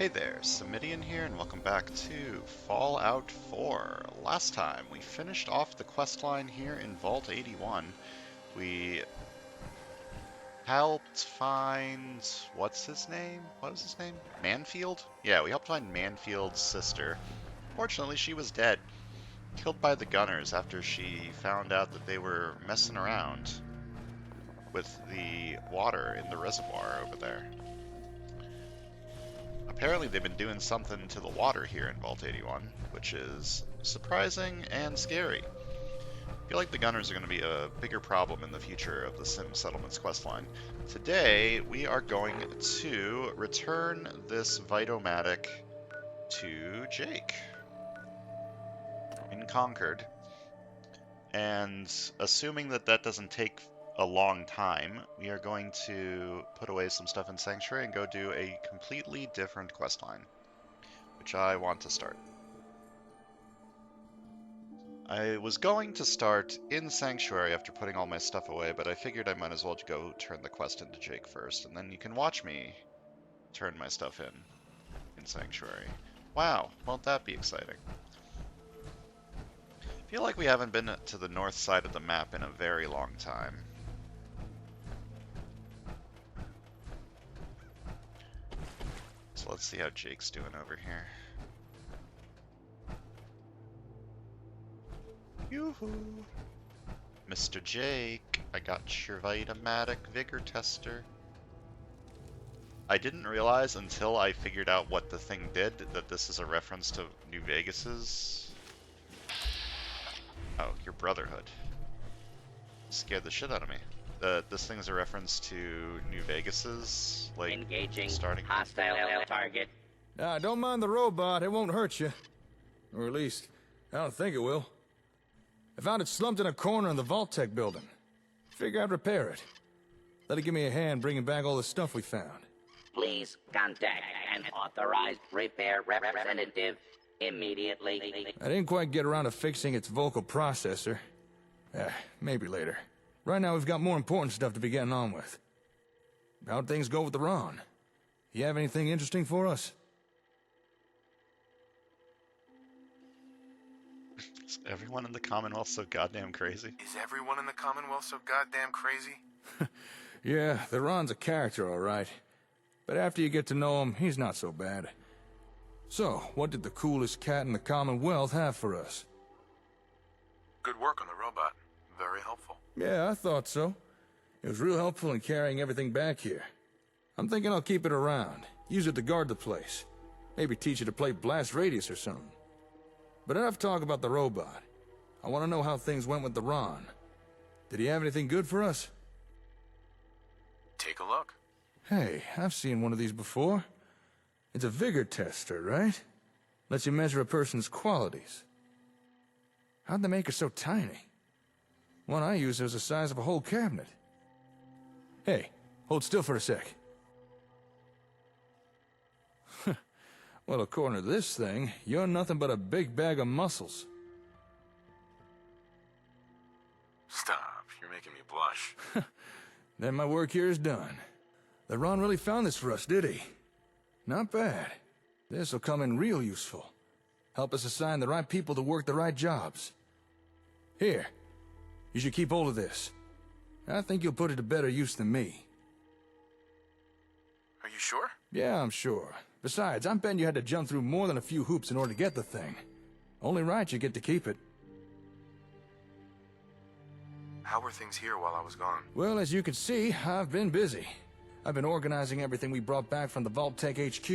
Hey there, Samitian here, and welcome back to Fallout 4. Last time, we finished off the questline here in Vault 81. We helped find... what's his name? What was his name? Manfield? Yeah, we helped find Manfield's sister. Fortunately, she was dead. Killed by the gunners after she found out that they were messing around with the water in the reservoir over there. Apparently they've been doing something to the water here in Vault 81, which is surprising and scary. I feel like the gunners are going to be a bigger problem in the future of the Sim Settlements questline. Today, we are going to return this Vitomatic to Jake in Concord. And assuming that that doesn't take a long time, we are going to put away some stuff in Sanctuary and go do a completely different questline, which I want to start. I was going to start in Sanctuary after putting all my stuff away, but I figured I might as well go turn the quest into Jake first, and then you can watch me turn my stuff in Sanctuary. Wow, won't that be exciting? I feel like we haven't been to the north side of the map in a very long time. So let's see how Jake's doing over here. Yoo-hoo! Mr. Jake, I got your Vitomatic Vigor Tester. I didn't realize until I figured out what the thing did that this is a reference to New Vegas's... Oh, your Brotherhood. Scared the shit out of me. This thing's a reference to New Vegas's, like, engaging starting... hostile target. Don't mind the robot, it won't hurt you. Or at least, I don't think it will. I found it slumped in a corner in the Vault-Tec building. Figure I'd repair it. Let it give me a hand bringing back all the stuff we found. Please contact an authorized repair representative immediately. I didn't quite get around to fixing its vocal processor. Maybe later. Right now we've got more important stuff to be getting on with. How'd things go with the Ron? You have anything interesting for us? Is everyone in the Commonwealth so goddamn crazy? Is everyone in the Commonwealth so goddamn crazy? Yeah, the Ron's a character, all right. But after you get to know him, he's not so bad. So, what did the coolest cat in the Commonwealth have for us? Good work on the robot. Very helpful. Yeah, I thought so. It was real helpful in carrying everything back here. I'm thinking I'll keep it around. Use it to guard the place. Maybe teach it to play Blast Radius or something. But enough talk about the robot. I want to know how things went with the Ron. Did he have anything good for us? Take a look. Hey, I've seen one of these before. It's a vigor tester, right? Lets you measure a person's qualities. How'd they make it so tiny? One I used was the size of a whole cabinet. Hey, hold still for a sec. Well, according to this thing, you're nothing but a big bag of muscles. Stop. You're making me blush. Then my work here is done. The Ron really found this for us, did he? Not bad. This'll come in real useful. Help us assign the right people to work the right jobs. Here, you should keep hold of this. I think you'll put it to better use than me. Are you sure? Yeah, I'm sure. Besides, I'm betting you had to jump through more than a few hoops in order to get the thing. Only right you get to keep it. How were things here while I was gone? Well, as you can see, I've been busy. I've been organizing everything we brought back from the Vault-Tec HQ.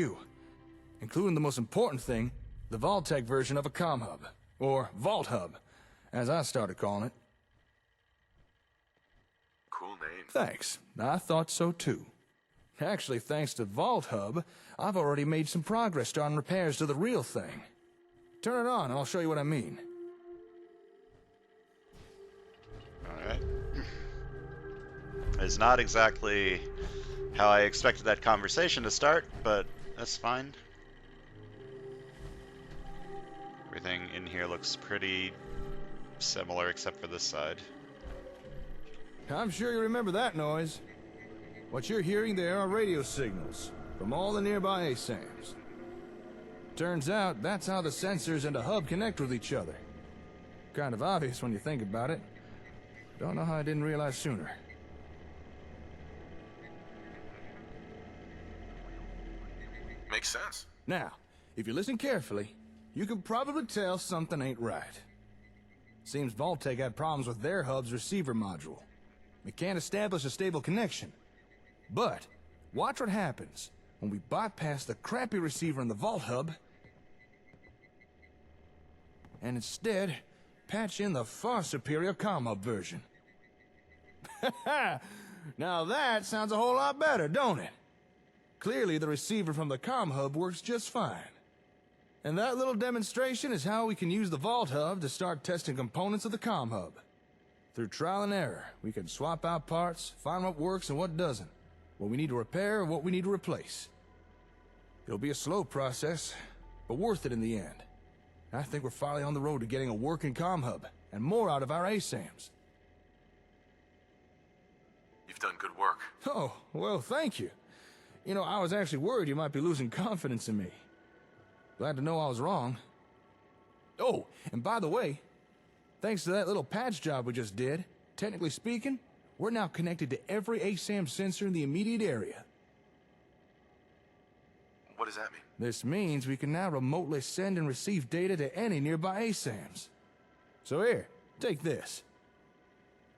Including the most important thing, the Vault-Tec version of a comm hub. Or Vault Hub, as I started calling it. Cool name. Thanks. I thought so too. Actually, thanks to Vault Hub, I've already made some progress starting repairs to the real thing. Turn it on and I'll show you what I mean. Alright. It's not exactly how I expected that conversation to start, but that's fine. Everything in here looks pretty similar except for this side. I'm sure you remember that noise. What you're hearing there are radio signals from all the nearby ASAMs. Turns out that's how the sensors and the hub connect with each other. Kind of obvious when you think about it. Don't know how I didn't realize sooner. Makes sense. Now, if you listen carefully, you can probably tell something ain't right. Seems Vault-Tec had problems with their hub's receiver module. It can't establish a stable connection. But, watch what happens when we bypass the crappy receiver in the Vault hub and instead patch in the far superior comm hub version. Now that sounds a whole lot better, don't it? Clearly the receiver from the comm hub works just fine. And that little demonstration is how we can use the Vault hub to start testing components of the comm hub. Through trial and error, we can swap out parts, find what works and what doesn't, what we need to repair and what we need to replace. It'll be a slow process, but worth it in the end. I think we're finally on the road to getting a working comm hub, and more out of our ASAMs. You've done good work. Oh, well, thank you. You know, I was actually worried you might be losing confidence in me. Glad to know I was wrong. Oh, and by the way, thanks to that little patch job we just did, technically speaking, we're now connected to every ASAM sensor in the immediate area. What does that mean? This means we can now remotely send and receive data to any nearby ASAMs. So here, take this.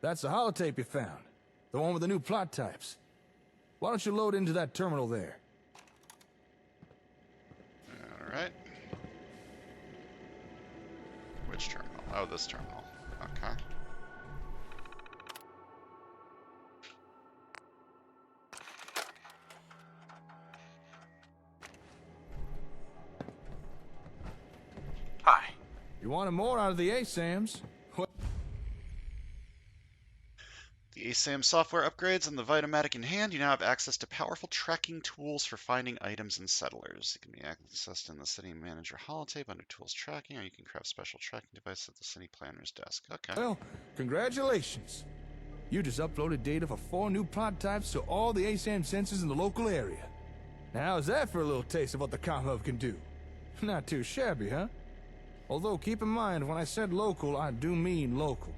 That's the holotape you found. The one with the new plot types. Why don't you load into that terminal there? Alright. Which terminal? Oh, this terminal. Okay. Hi. You wanted more out of the ASAMs? The ASAM software upgrades and the Vitamatic in hand, you now have access to powerful tracking tools for finding items and settlers. It can be accessed in the City Manager holotape under Tools Tracking, or you can craft special tracking devices at the City Planner's desk. Okay. Well, congratulations. You just uploaded data for 4 new plot types to all the ASAM sensors in the local area. Now, how's that for a little taste of what the comm hub can do? Not too shabby, huh? Although, keep in mind, when I said local, I do mean local.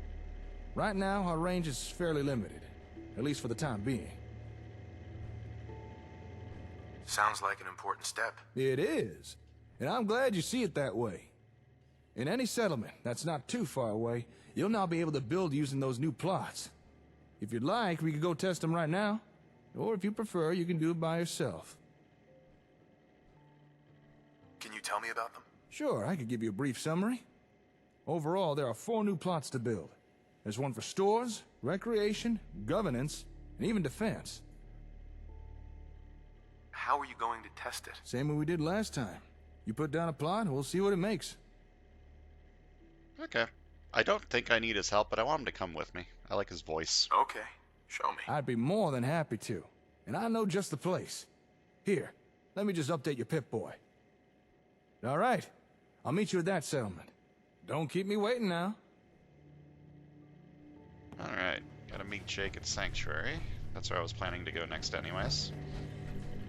Right now, our range is fairly limited, at least for the time being. Sounds like an important step. It is, and I'm glad you see it that way. In any settlement that's not too far away, you'll now be able to build using those new plots. If you'd like, we could go test them right now, or if you prefer, you can do it by yourself. Can you tell me about them? Sure, I could give you a brief summary. Overall, there are 4 new plots to build. There's one for stores, recreation, governance, and even defense. How are you going to test it? Same way we did last time. You put down a plot, and we'll see what it makes. Okay. I don't think I need his help, but I want him to come with me. I like his voice. Okay, show me. I'd be more than happy to. And I know just the place. Here, let me just update your Pip-Boy. All right, I'll meet you at that settlement. Don't keep me waiting now. Alright, gotta meet Jake at Sanctuary. That's where I was planning to go next anyways.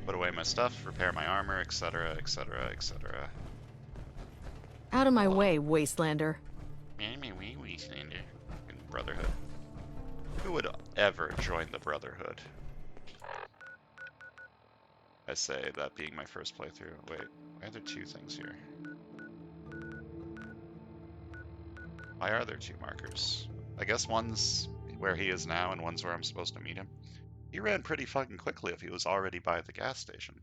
Put away my stuff, repair my armor, etc, etc, etc. Out of my way, Wastelander. Brotherhood. Who would ever join the Brotherhood? I say, that being my first playthrough. Wait, why are there 2 things here? Why are there 2 markers? I guess one's where he is now and one's where I'm supposed to meet him. He ran pretty fucking quickly if he was already by the gas station.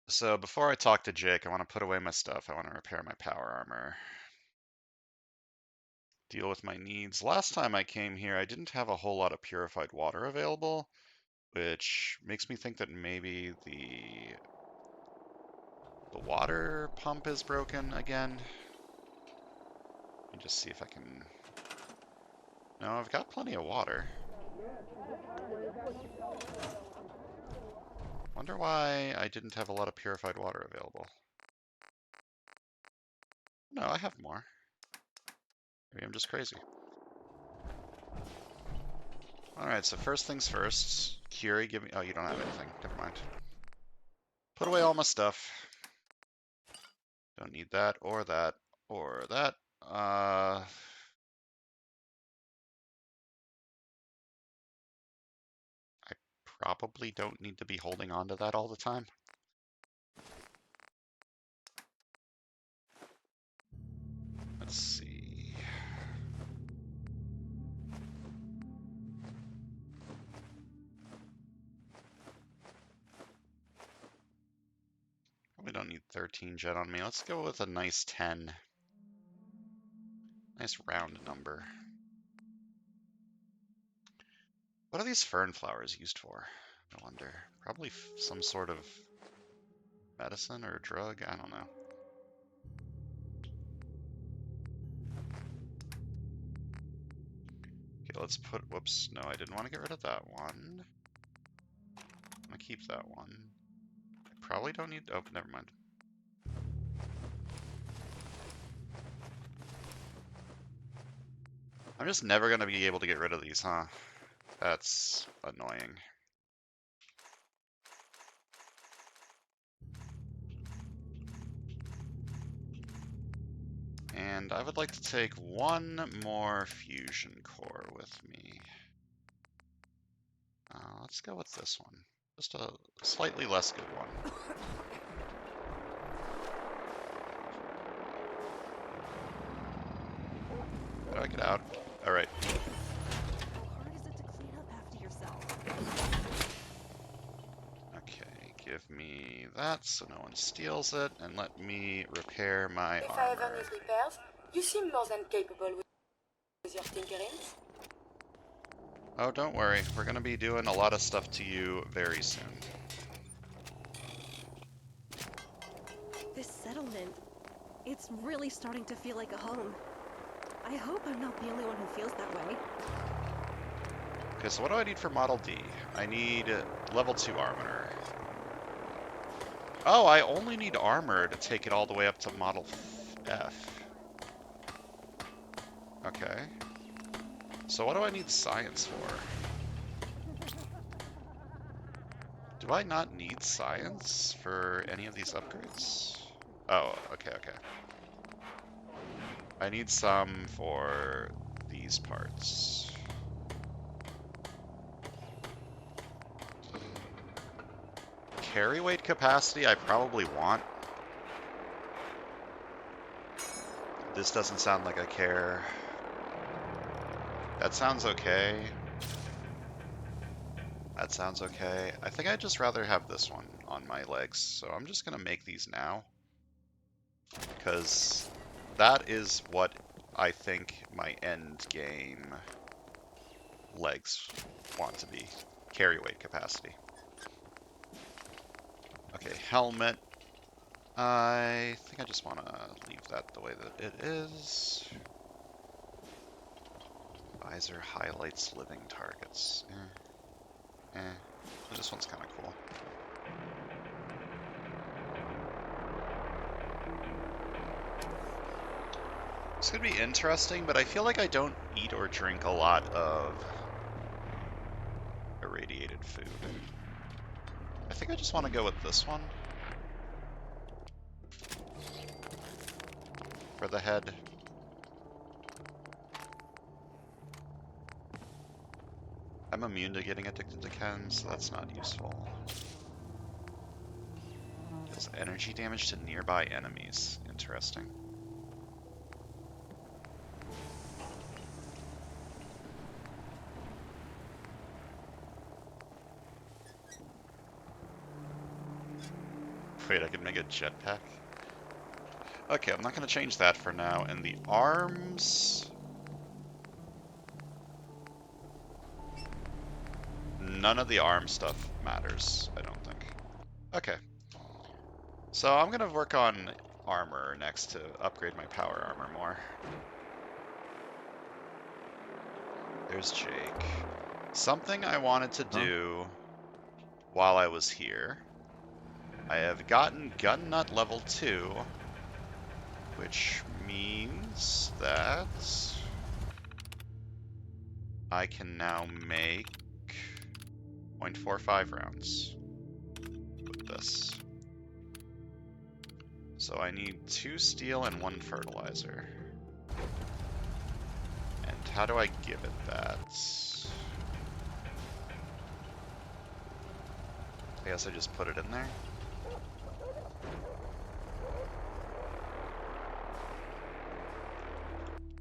So before I talk to Jake, I want to put away my stuff. I want to repair my power armor. Deal with my needs. Last time I came here, I didn't have a whole lot of purified water available, which makes me think that maybe the water pump is broken again. Let me just see if I can... No, I've got plenty of water. Wonder why I didn't have a lot of purified water available. No, I have more. Maybe I'm just crazy. Alright, so first things first. Curie, give me... Oh, you don't have anything. Never mind. Put away all my stuff. Don't need that or that or that. I probably don't need to be holding on to that all the time. Let's see. Probably don't need 13 jet on me. Let's go with a nice 10. Nice round number. What are these fern flowers used for? I wonder. Probably some sort of medicine or drug? I don't know. Okay, let's put, whoops, no, I didn't want to get rid of that one. I'm gonna keep that one. I probably don't need, oh, never mind. I'm just never gonna be able to get rid of these, huh? That's annoying. And I would like to take one more fusion core with me. Let's go with this one. Just a slightly less good one. How do I get out? Alright. How hard is it to clean up after yourself? Okay, give me that so no one steals it, and let me repair my If I ever armor. need repairs, you seem more than capable with your tinkerings. Oh, don't worry. We're gonna be doing a lot of stuff to you very soon. This settlement, it's really starting to feel like a home. I hope I'm not the only one who feels that way. Okay, so what do I need for Model D? I need level 2 armor. Oh, I only need armor to take it all the way up to Model F. Okay. So what do I need science for? Do I not need science for any of these upgrades? Oh, okay, okay. I need some for these parts. Carry weight capacity I probably want. This doesn't sound like I care. That sounds okay. That sounds okay. I think I'd just rather have this one on my legs, so I'm just gonna make these now. Because that is what I think my end game legs want to be. Carry weight capacity. Okay, helmet. I think I just want to leave that the way that it is. Visor highlights living targets. This one's kind of cool. It's gonna be interesting, but I feel like I don't eat or drink a lot of irradiated food. I think I just want to go with this one. For the head. I'm immune to getting addicted to chems, so that's not useful. Deals energy damage to nearby enemies. Interesting. Wait, I can make a jetpack? Okay, I'm not going to change that for now. And the arms... None of the arm stuff matters, I don't think. Okay. So I'm going to work on armor next to upgrade my power armor more. There's Jake. Something I wanted to do while I was here. I have gotten Gun Nut level 2, which means that I can now make 0.45 rounds with this. So I need 2 steel and 1 fertilizer. And how do I give it that? I guess I just put it in there.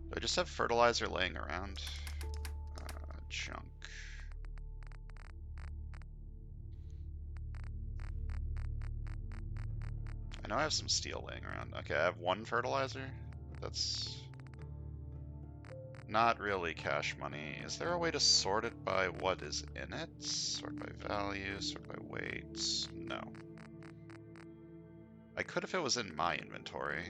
Do I just have fertilizer laying around? Junk. I know I have some steel laying around. Okay, I have 1 fertilizer. That's not really cash money. Is there a way to sort it by what is in it? Sort by value, sort by weight? No. I could if it was in my inventory.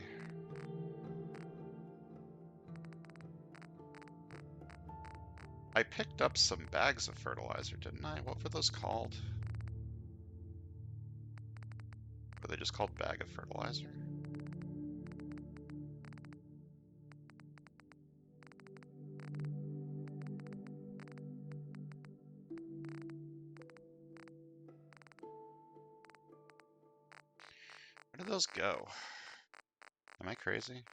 I picked up some bags of fertilizer, didn't I? What were those called? Were they just called bag of fertilizer? Where did those go? Am I crazy?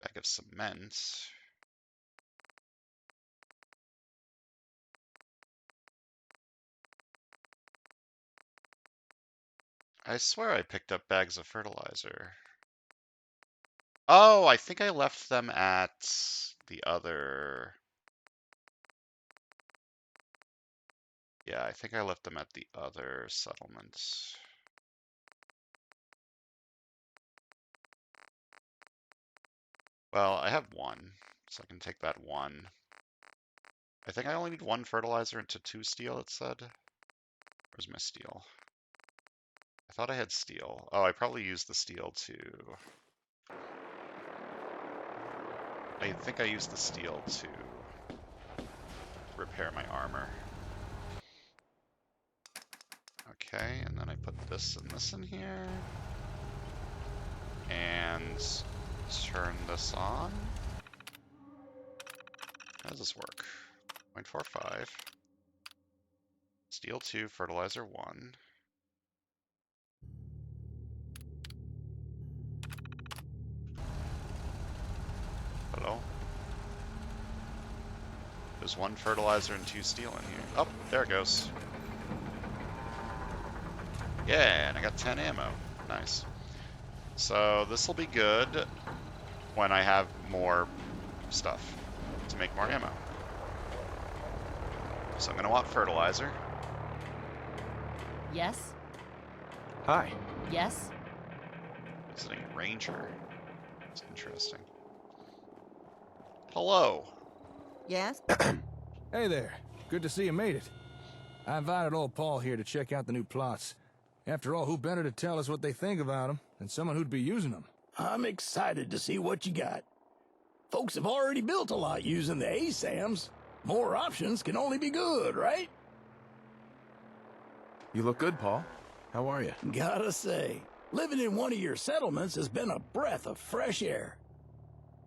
Bag of cement. I swear I picked up bags of fertilizer. Oh, I think I left them at the other... Yeah, I think I left them at the other settlements. Well, I have 1, so I can take that 1. I think I only need 1 fertilizer into 2 steel, it said. Where's my steel? I thought I had steel. Oh, I probably used the steel to... I think I used the steel to repair my armor. Okay, and then I put this and this in here. And turn this on. How does this work? 0.45. Steel 2, fertilizer 1. Hello? There's 1 fertilizer and 2 steel in here. Oh, there it goes. Yeah, and I got 10 ammo. Nice. So this will be good when I have more stuff to make more ammo. So I'm going to want fertilizer. Yes? Hi. Yes? Visiting ranger. That's interesting. Hello. Yes? Hey there. Good to see you made it. I invited old Paul here to check out the new plots. After all, who better to tell us what they think about them than someone who'd be using them? I'm excited to see what you got. Folks have already built a lot using the ASAMs. More options can only be good, right? You look good, Paul. How are you? Gotta say, living in one of your settlements has been a breath of fresh air.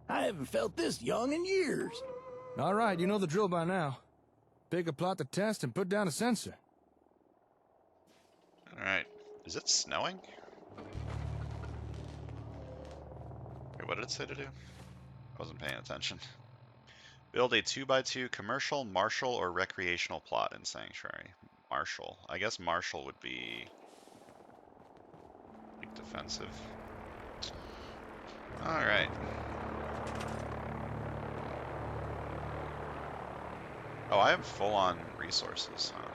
I haven't felt this young in years. All right, you know the drill by now. Pick a plot to test and put down a sensor. Alright. Is it snowing? Wait, what did it say to do? I wasn't paying attention. Build a 2x2 commercial, martial, or recreational plot in Sanctuary. Martial. I guess martial would be... like defensive. Alright. Oh, I have full-on resources, huh?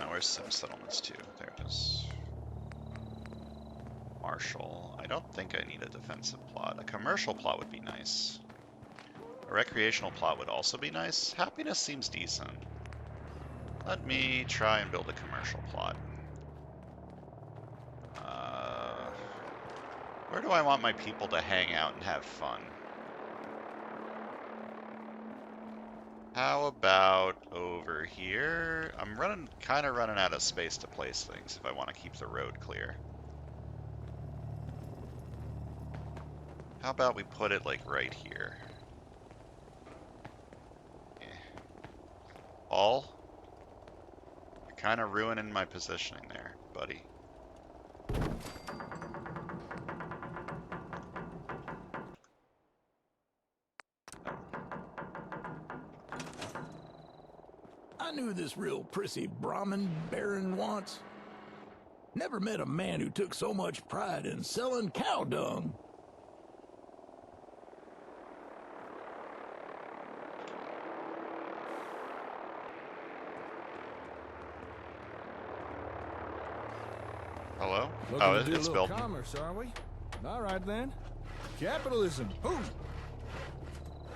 Where's Sim Settlements 2? There it is. Martial. I don't think I need a defensive plot. A commercial plot would be nice. A recreational plot would also be nice. Happiness seems decent. Let me try and build a commercial plot. Where do I want my people to hang out and have fun? How about over here? I'm kind of running out of space to place things if I want to keep the road clear. How about we put it like right here? Paul, you're kind of ruining my positioning there, buddy. I knew this real prissy Brahmin baron once. Never met a man who took so much pride in selling cow dung. Hello? Looking Oh, to do it's a little building. commerce, are we? All right then. Capitalism. Ooh.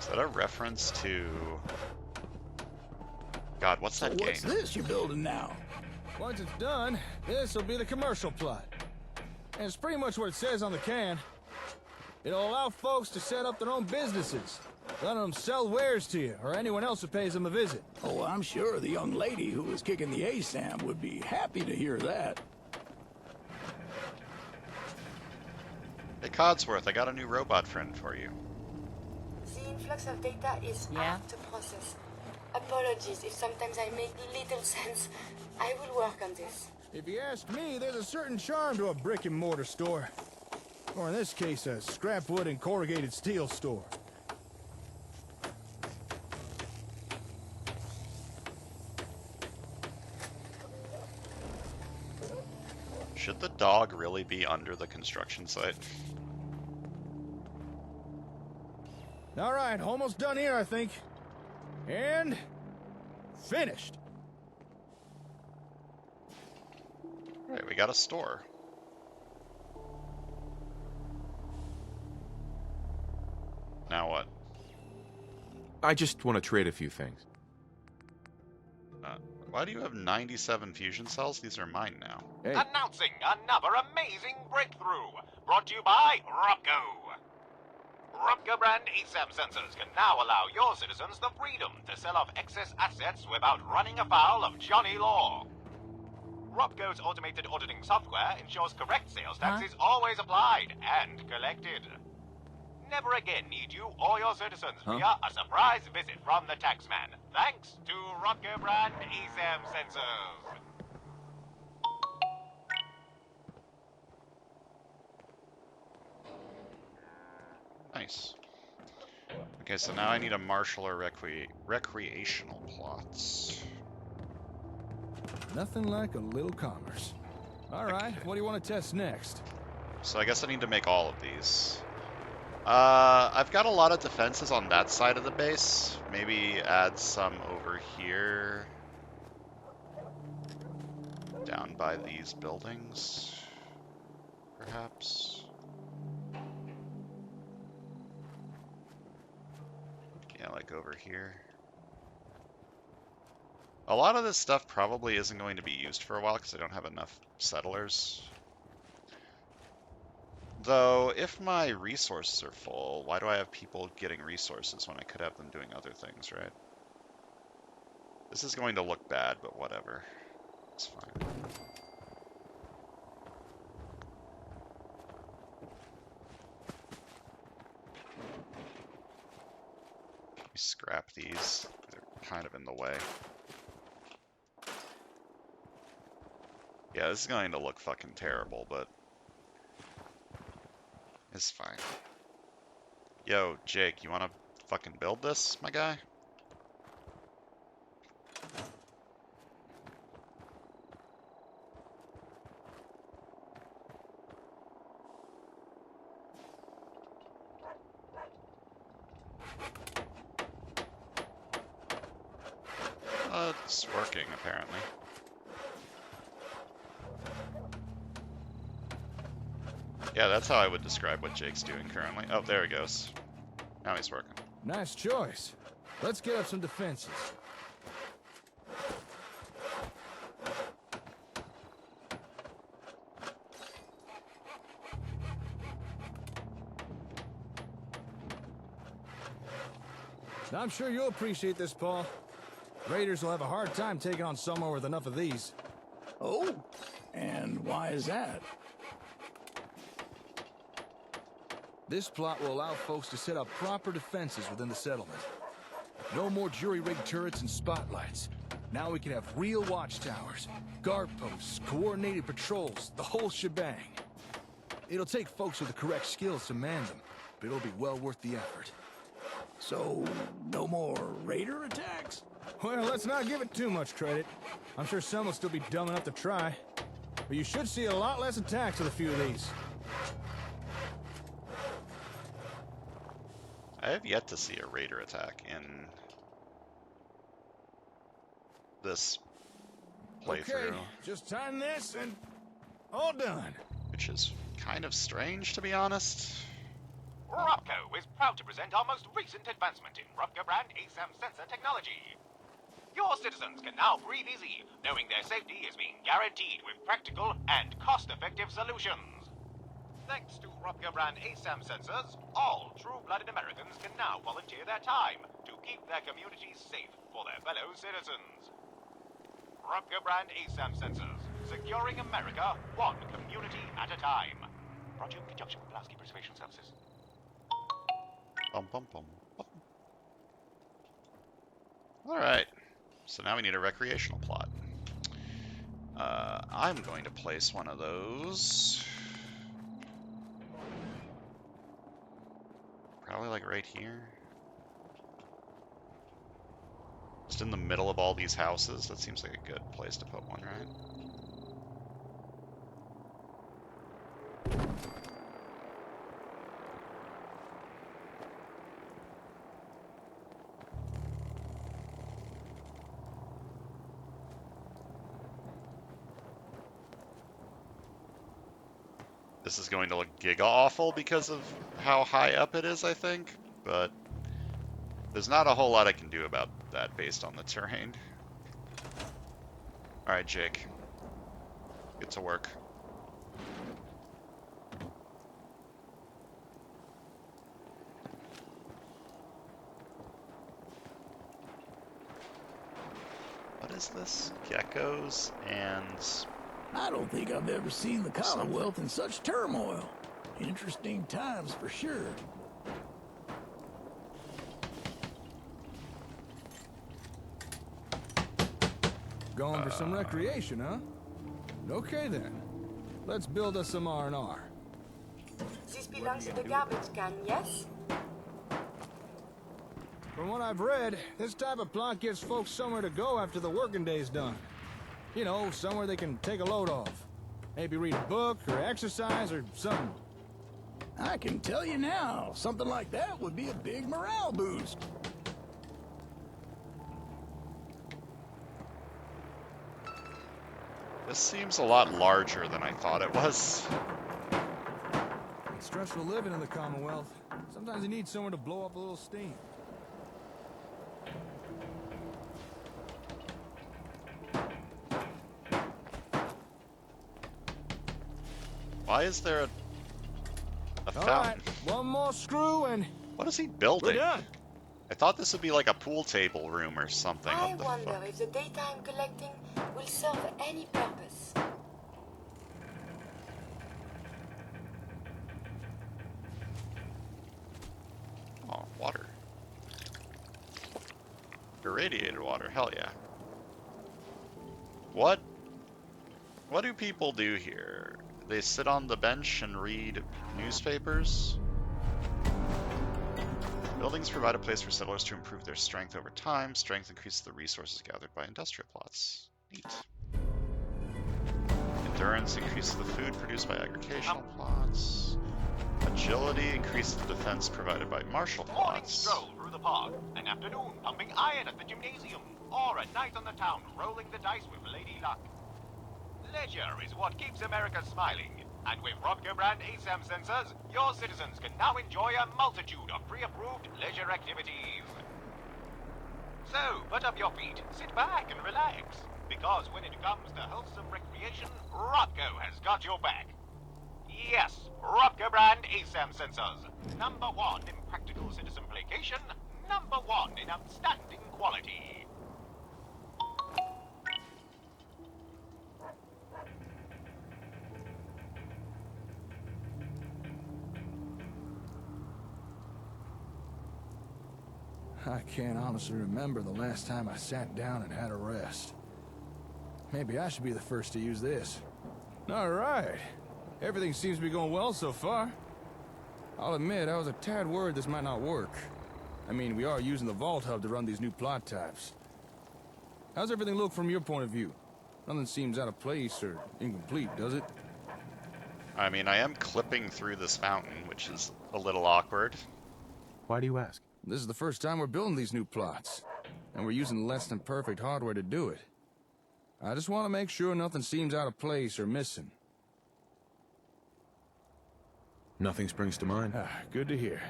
Is that a reference to... God, what's So that game? what's this you're building now? Once it's done, this will be the commercial plot. And it's pretty much what it says on the can. It'll allow folks to set up their own businesses. Let them sell wares to you, or anyone else who pays them a visit. Oh, I'm sure the young lady who was kicking the ASAM would be happy to hear that. Hey, Codsworth, I got a new robot friend for you. The influx of data is hard to process. Apologies if sometimes I make little sense. I will work on this. If you ask me, there's a certain charm to a brick and mortar store. Or in this case, a scrap wood and corrugated steel store. Should the dog really be under the construction site? All right, almost done here, I think. And... finished. Right, we got a store. Now what? I just want to trade a few things. Why do you have 97 fusion cells? These are mine now. Hey, Announcing another amazing breakthrough, brought to you by Rupco. Rupco brand ASAM sensors can now allow your citizens the freedom to sell off excess assets without running afoul of Johnny Law. Rupco's automated auditing software ensures correct sales tax is always applied and collected. Never again need you or your citizens via a surprise visit from the taxman, thanks to Rupco brand ASAM sensors. Nice. Okay, so now I need a martial or recreational plots. nothing like a little commerce. All right, what do you want to test next? So I guess I need to make all of these. I've got a lot of defenses on that side of the base. Maybe add some over here. Down by these buildings, perhaps. Yeah, like over here. A lot of this stuff probably isn't going to be used for a while because I don't have enough settlers. Though, if my resources are full, why do I have people getting resources when I could have them doing other things, right? This is going to look bad, but whatever. It's fine. Can we scrap these? They're kind of in the way. Yeah, this is going to look fucking terrible, but it's fine. Yo, Jake, you wanna fucking build this, my guy? It's working, apparently. Yeah, that's how I would describe what Jake's doing currently. Oh, there he goes. Now he's working. Nice choice. Let's get up some defenses. I'm sure you'll appreciate this, Paul. Raiders will have a hard time taking on someone with enough of these. Oh, and why is that? This plot will allow folks to set up proper defenses within the settlement. No more jury-rigged turrets and spotlights. Now we can have real watchtowers, guard posts, coordinated patrols, the whole shebang. It'll take folks with the correct skills to man them, but it'll be well worth the effort. So, no more raider attacks? Well, let's not give it too much credit. I'm sure some will still be dumb enough to try. But you should see a lot less attacks with a few of these. I have yet to see a raider attack in this playthrough. Okay, just time this and all done. Which is kind of strange, to be honest. Ropco is proud to present our most recent advancement in Ropco brand ASAM sensor technology. Your citizens can now breathe easy, knowing their safety is being guaranteed with practical and cost-effective solutions. Thanks to Ropco brand ASAM sensors, all true-blooded Americans can now volunteer their time to keep their communities safe for their fellow citizens. Ropco brand ASAM sensors, securing America one community at a time. Brought to you in conjunction with Pulaski Preservation Services. Bum, bum, bum, bum. Alright, so now we need a recreational plot. I'm going to place one of those. Probably like right here. Just in the middle of all these houses. That seems like a good place to put one, right? This is going to look giga awful because of how high up it is, I think, but there's not a whole lot I can do about that based on the terrain. Alright, Jake. Get to work. What is this? Geckos and... I don't think I've ever seen the Commonwealth in such turmoil. Interesting times for sure. Going for some recreation, huh? Okay then. Let's build us some R&R. This belongs to the garbage can, yes? From what I've read, this type of plot gives folks somewhere to go after the working day's done. You know, somewhere they can take a load off. Maybe read a book, or exercise, or something. I can tell you now, something like that would be a big morale boost. This seems a lot larger than I thought it was. It's stressful living in the Commonwealth. Sometimes you need somewhere to blow up a little steam. Why is there a fountain? Alright, one more screw and... What is he building? we're done. I thought this would be like a pool table room or something. I What the wonder fuck? if the data I'm collecting will serve any purpose. Oh, water. Irradiated water, hell yeah. What do people do here? They sit on the bench and read newspapers? Buildings provide a place for settlers to improve their strength over time. Strength increases the resources gathered by industrial plots. Neat. Endurance increases the food produced by agricultural plots. Agility increases the defense provided by martial Morning plots. stroll through the park, an afternoon pumping iron at the gymnasium, or a night on the town rolling the dice with Lady Luck. Leisure is what keeps America smiling, and with Ropco brand ASAM sensors, your citizens can now enjoy a multitude of pre-approved leisure activities. So, put up your feet, sit back and relax, because when it comes to wholesome recreation, Ropco has got your back. Yes, Ropco brand ASAM sensors. Number one in practical citizen placation, number one in outstanding quality. I can't honestly remember the last time I sat down and had a rest. Maybe I should be the first to use this. All right. Everything seems to be going well so far. I'll admit, I was a tad worried this might not work. I mean, we are using the Vault Hub to run these new plot types. How's everything look from your point of view? Nothing seems out of place or incomplete, does it? I mean, I am clipping through this fountain, which is a little awkward. Why do you ask? This is the first time we're building these new plots, and we're using less than perfect hardware to do it. I just want to make sure nothing seems out of place or missing. Nothing springs to mind. Good to hear.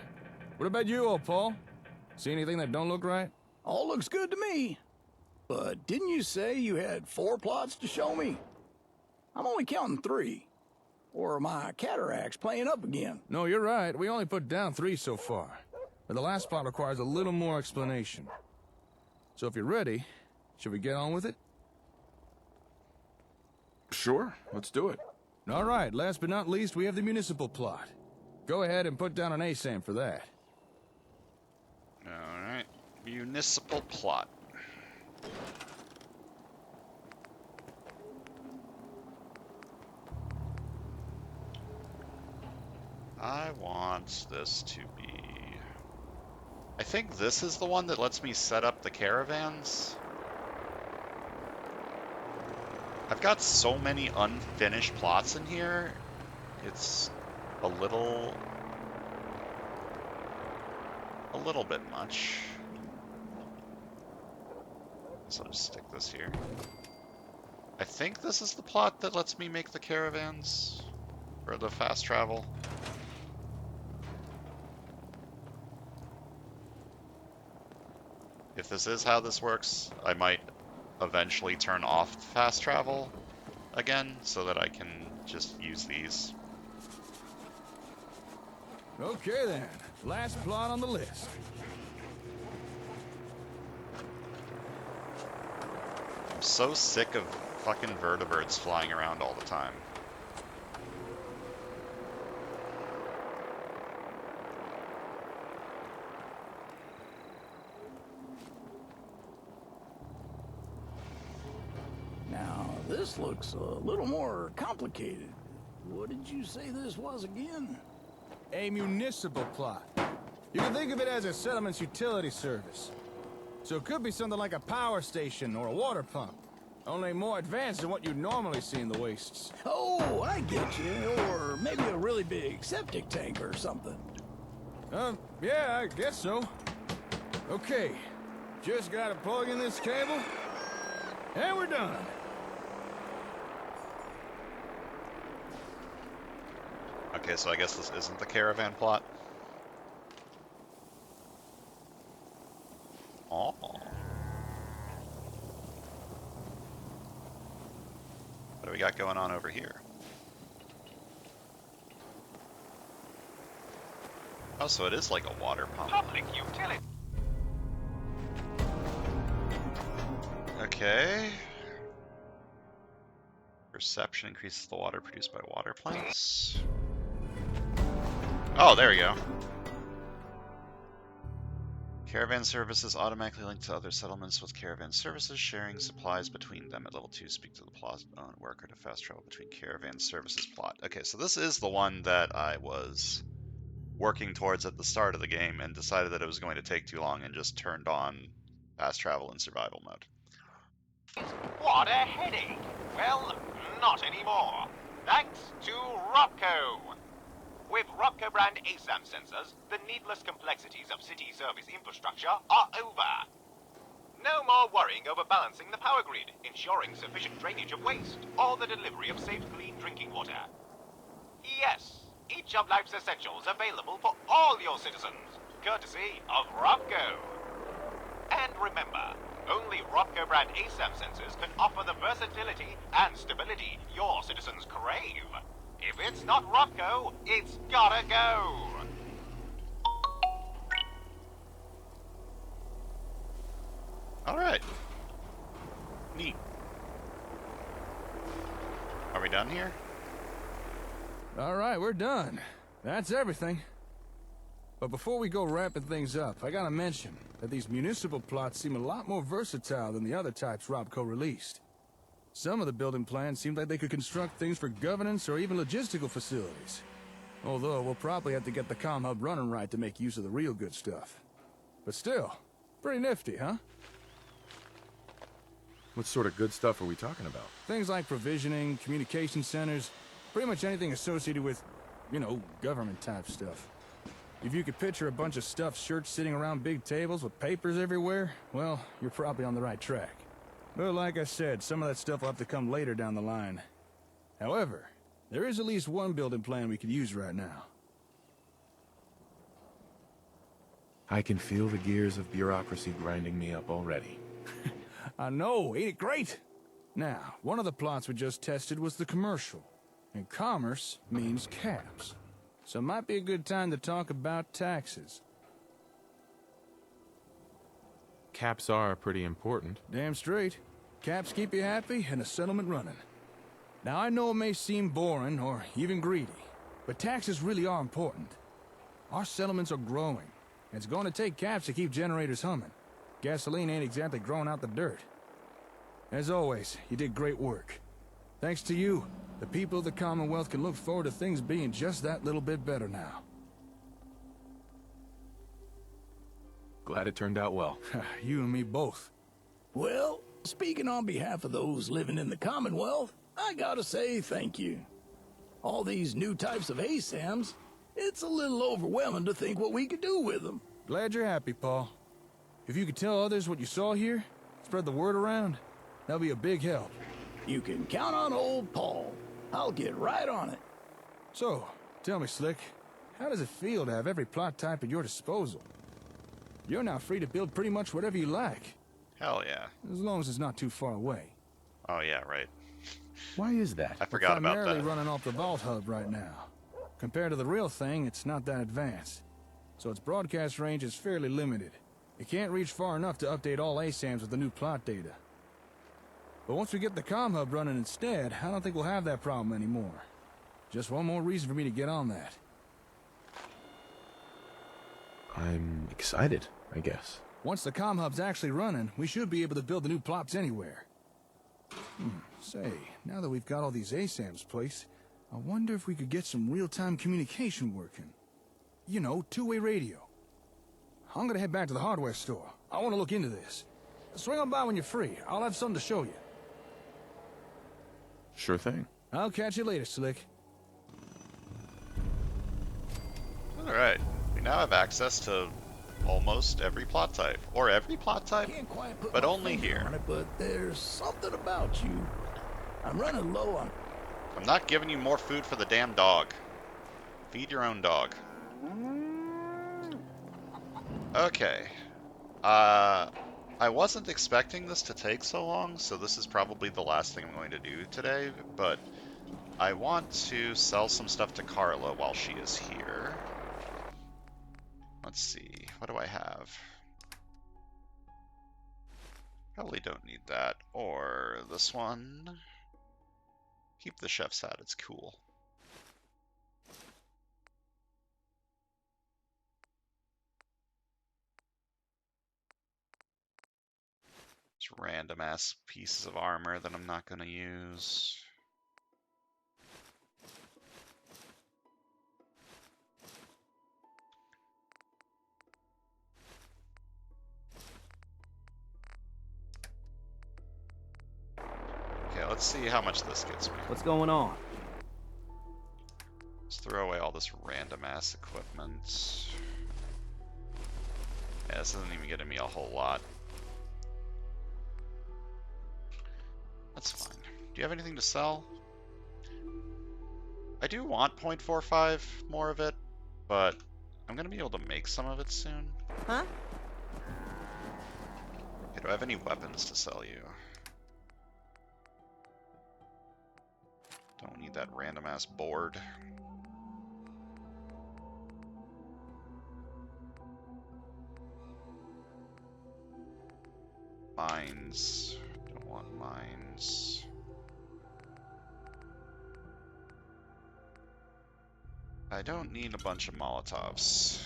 What about you, old Paul? See anything that don't look right? All looks good to me. But didn't you say you had 4 plots to show me? I'm only counting 3. Or are my cataracts playing up again? No, you're right. We only put down 3 so far. But the last plot requires a little more explanation. So if you're ready, should we get on with it? Sure, let's do it. All right, last but not least, we have the municipal plot. Go ahead and put down an ASAM for that. Alright, municipal plot. I want this to be... I think this is the one that lets me set up the caravans. I've got so many unfinished plots in here, it's a little bit much. So I'll just stick this here. I think this is the plot that lets me make the caravans, or the fast travel. If this is how this works, I might eventually turn off fast travel again so that I can just use these. Okay then, last plot on the list. I'm so sick of fucking vertebrates flying around all the time. Now, this looks a little more complicated. What did you say this was again? A municipal plot. You can think of it as a settlement's utility service. So it could be something like a power station or a water pump. Only more advanced than what you normally see in the wastes. Oh, I get you. Or maybe a really big septic tank or something. Yeah, I guess so. Okay, just gotta plug in this cable, and we're done. Okay, so I guess this isn't the caravan plot. Oh. What do we got going on over here? Oh, so it is like a water pump. Public utility. Okay. Perception increases the water produced by water plants. Oh, there we go. Caravan services automatically linked to other settlements with caravan services, sharing supplies between them at level 2. Speak to the plot owned worker to fast travel between caravan services plot. Okay, so this is the one that I was working towards at the start of the game and decided that it was going to take too long and just turned on fast travel in survival mode. What a headache! Well, not anymore. Thanks to Robco. With Robco brand ASAM sensors, the needless complexities of city service infrastructure are over. No more worrying over balancing the power grid, ensuring sufficient drainage of waste, or the delivery of safe, clean drinking water. Yes, each of life's essentials available for all your citizens, courtesy of Robco. And remember, only Robco brand ASAM sensors can offer the versatility and stability your citizens crave. If it's not Robco, it's gotta go! Alright. Neat. Are we done here? All right, we're done. That's everything. But before we go wrapping things up, I gotta mention that these municipal plots seem a lot more versatile than the other types Robco released. Some of the building plans seemed like they could construct things for governance or even logistical facilities. Although we'll probably have to get the comm hub running right to make use of the real good stuff. But still, pretty nifty, huh? What sort of good stuff are we talking about? Things like provisioning, communication centers, pretty much anything associated with, you know, government-type stuff. If you could picture a bunch of stuffed shirts sitting around big tables with papers everywhere, well, you're probably on the right track. But like I said, some of that stuff will have to come later down the line. However, there is at least one building plan we could use right now. I can feel the gears of bureaucracy grinding me up already. I know, ain't it great? Now, one of the plots we just tested was the commercial. And commerce means caps. So it might be a good time to talk about taxes. Caps are pretty important. Damn straight. Caps keep you happy and a settlement running. Now I know it may seem boring or even greedy, but taxes really are important. Our settlements are growing, and it's going to take caps to keep generators humming. Gasoline ain't exactly growing out the dirt. As always, you did great work. Thanks to you, the people of the Commonwealth can look forward to things being just that little bit better now. Glad it turned out well. You and me both. Well, speaking on behalf of those living in the Commonwealth, I gotta say thank you. All these new types of ASAMs, it's a little overwhelming to think what we could do with them. Glad you're happy, Paul. If you could tell others what you saw here, spread the word around, that'll be a big help. You can count on old Paul. I'll get right on it. So, tell me, Slick, how does it feel to have every plot type at your disposal? You're now free to build pretty much whatever you like. Hell yeah. As long as it's not too far away. Oh yeah, right. Why is that? I forgot about Primarily that. running off the Vault Hub right now. Compared to the real thing, it's not that advanced. So its broadcast range is fairly limited. It can't reach far enough to update all ASAMs with the new plot data. But once we get the comm hub running instead, I don't think we'll have that problem anymore. Just one more reason for me to get on that. I'm excited, I guess. Once the comm hub's actually running, we should be able to build the new plots anywhere. Say, now that we've got all these ASAMs placed, I wonder if we could get some real-time communication working. You know, two-way radio. I'm gonna head back to the hardware store. I want to look into this. Swing on by when you're free. I'll have something to show you. Sure thing. I'll catch you later, Slick. Alright. We now have access to almost every plot type. Or every plot type, Can't quite put but my only finger here. on it, but there's something about you. I'm running low on. I'm not giving you more food for the damn dog. Feed your own dog. Okay. I wasn't expecting this to take so long, so this is probably the last thing I'm going to do today, but I want to sell some stuff to Carla while she is here. Let's see, what do I have? Probably don't need that, or this one. Keep the chef's hat, it's cool. Just random ass pieces of armor that I'm not gonna use. Okay, let's see how much this gets me. What's going on? Let's throw away all this random ass equipment. Yeah, this isn't even getting me a whole lot. That's fine. Do you have anything to sell? I do want 0.45 more of it, but I'm gonna be able to make some of it soon. Huh? Okay, do I have any weapons to sell you? Don't need that random ass board. Mines. Don't want mines. I don't need a bunch of Molotovs.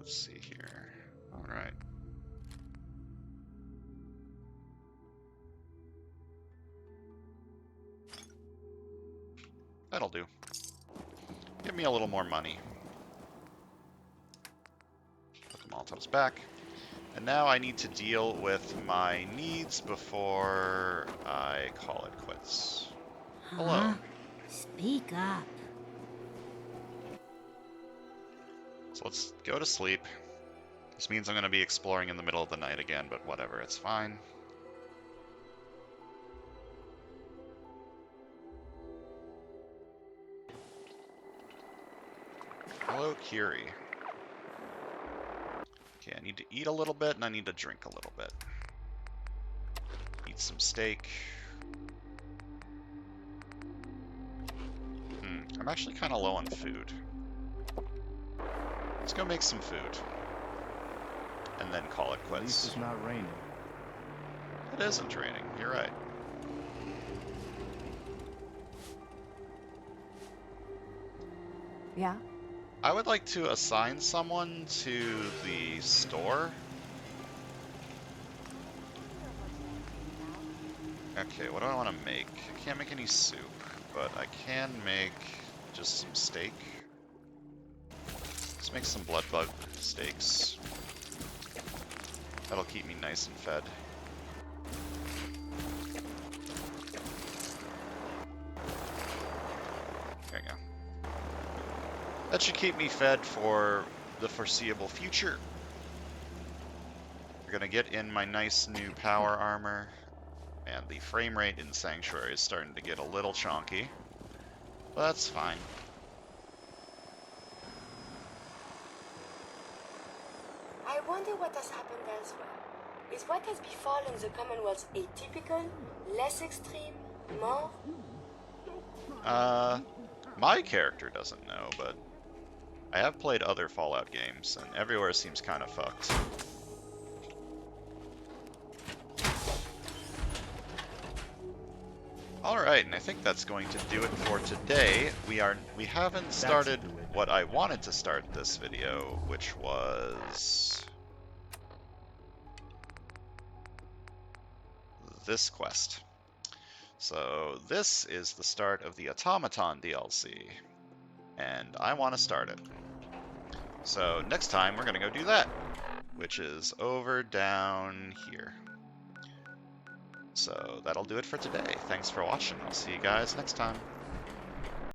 let's see here. Alright. That'll do. Give me a little more money. Put the Molotovs back. And now I need to deal with my needs before I call it quits. Hello. Speak up. So let's go to sleep. This means I'm going to be exploring in the middle of the night again, but whatever, it's fine. Hello, Kiri. Okay, I need to eat a little bit, and I need to drink a little bit. Eat some steak. I'm actually kind of low on food. Let's go make some food. And then call it quits. At least it's not raining. It isn't raining, you're right. Yeah? I would like to assign someone to the store. Okay, what do I want to make? I can't make any soup, but I can make just some steak. Let's make some blood bug steaks. That'll keep me nice and fed. There you go. That should keep me fed for the foreseeable future. We're gonna get in my nice new power armor, and the frame rate in Sanctuary is starting to get a little chonky, but that's fine. I wonder what has happened elsewhere. Is what has befallen the Commonwealth atypical, less extreme, more? My character doesn't know, but I have played other Fallout games, and everywhere seems kind of fucked. Alright, and I think that's going to do it for today. We haven't started what I wanted to start this video, which was this quest. So this is the start of the Automaton DLC, and I want to start it. So next time we're going to go do that, which is over down here. So that'll do it for today. Thanks for watching. I'll see you guys next time.